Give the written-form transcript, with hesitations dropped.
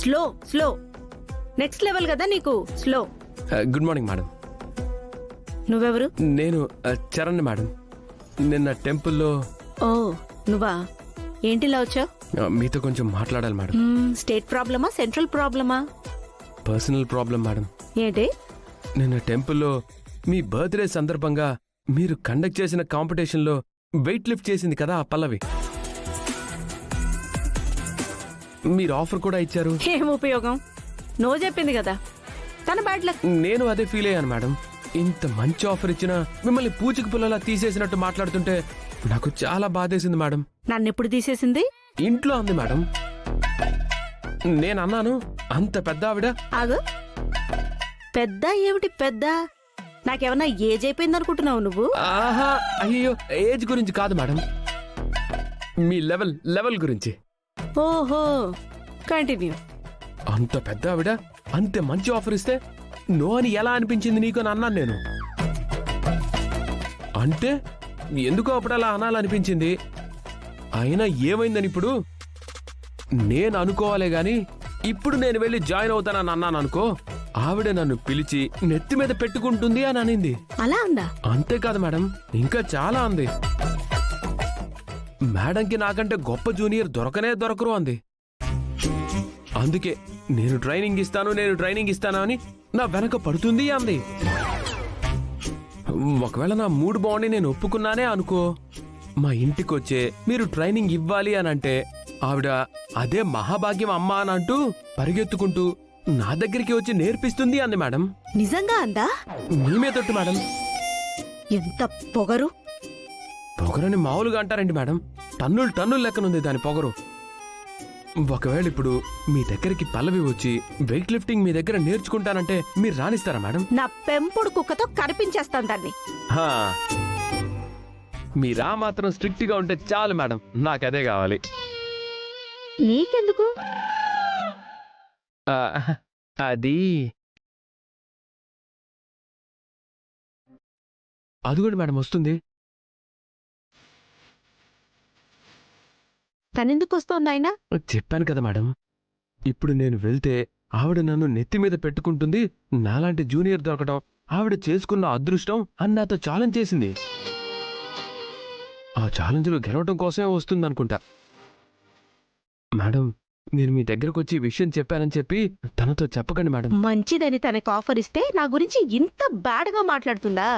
Slow slow. Next level కదా నీకు slow. Good morning madam. నువ్వెవరు? నేను చరణ్ మేడం. నిన్న టెంపుల్లో. ఓ నువ్వా? ఏంటి ఇలా వచ్చావు? మీతో కొంచెం మాట్లాడాలి మేడం. స్టేట్ ప్రాబ్లమా సెంట్రల్ ప్రాబ్లమా? Personal problem madam. ఏంటి? నిన్న టెంపుల్లో మీ బర్త్డే సందర్భంగా మీరు కండక్ట్ చేసిన కాంపిటీషన్లో వెయిట్ లిఫ్ట్ చేసింది కదా ఆ పల్లవి. మీరు ఆఫర్ కూడా ఇచ్చారు. ఏం ఉపయోగం? నువ్వు చెప్పింది కదా, తన బ్యాడ్ లక్. నేను అదే ఫీల్ అయ్యాను మేడం. ఇంత మంచి ఆఫర్ ఇచ్చినా మిమ్మల్ని పూచికి పుల్లలా తీసేసినట్టు మాట్లాడుతుంటే నాకు చాలా బాధేసింది మేడం. నన్ను ఎప్పుడు తీసేసింది? ఇంట్లో అంది మేడం. నేనన్నాను అంత పెద్ద ఆవిడ. ఆగు. పెద్ద ఏమిటి పెద్ద? నాకేమన్నా ఏజ్ అయిపోయింది అనుకుంటున్నావు నువ్వు? ఆహా, అయ్యో, ఏజ్ గురించి కాదు మేడం, మీ లెవెల్ గురించి. ఓహో, కంటిన్యూ. అంత పెద్ద ఆవిడ అంతే మంచి ఆఫర్ ఇస్తే నో అని ఎలా అనిపించింది నీకు అని అన్నాను నేను. అంటే ఎందుకో అప్పుడు అలా అనాలనిపించింది. అయినా ఏమైందని ఇప్పుడు నేను అనుకోవాలే గాని ఇప్పుడు నేను వెళ్ళి జాయిన్ అవుతానని అన్నాను అనుకో, ఆవిడ నన్ను పిలిచి నెత్తి మీద పెట్టుకుంటుంది అని అనింది. అలా ఉందా? అంతేకాదు మేడం, ఇంకా చాలా అంది. మేడంకి నాకంటే గొప్ప జూనియర్ దొరకరు అంది. అందుకే నేను ట్రైనింగ్ ఇస్తాను అని నా వెనక పడుతుంది అంది. ఒకవేళ నా మూడ్ బాగుండి నేను ఒప్పుకున్నానే అనుకో, మా ఇంటికొచ్చే మీరు ట్రైనింగ్ ఇవ్వాలి అని అంటే ఆవిడ అదే మహాభాగ్యం అమ్మా అని అంటూ పరిగెత్తుకుంటూ నా దగ్గరికి వచ్చి నేర్పిస్తుంది అంది మేడం. నిజంగా అందా? మేమే తొట్టు మేడం. ఎంత పొగరు! పొగరని మామూలుగా అంటారండి మేడం, టన్నులు లెక్కనుంది దాని పొగరు. ఒకవేళ ఇప్పుడు మీ దగ్గరికి పల్లవి వచ్చి వెయిట్ లిఫ్టింగ్ మీ దగ్గర నేర్చుకుంటానంటే మీరు రాణిస్తారా మేడం? నా పెంపుడు కుక్కతో కనిపించేస్తాను దాన్ని. మీరా మాత్రం స్ట్రిక్ట్ గా ఉంటే చాలు మేడం, నాకదే కావాలి. నీకెందుకు? అది కూడా మేడం వస్తుంది. తనెందుకు వస్తోంది ఆయన? చెప్పాను కదా మేడం, ఇప్పుడు నేను వెళ్తే ఆవిడ నన్ను నెత్తి మీద పెట్టుకుంటుంది. నాలాంటి జూనియర్ దొరకడం ఆవిడ చేసుకున్న అదృష్టం అని నాతో ఛాలెంజ్ చేసింది. ఆ ఛాలెంజ్లో గెలవడం కోసమే వస్తుంది అనుకుంటా. మేడం, నేను మీ దగ్గరకు వచ్చి విషయం చెప్పానని చెప్పి తనతో చెప్పకండి మేడం. మంచిదని తనకు ఆఫర్ ఇస్తే నా గురించి ఇంత బ్యాడ్ గా మాట్లాడుతుందా?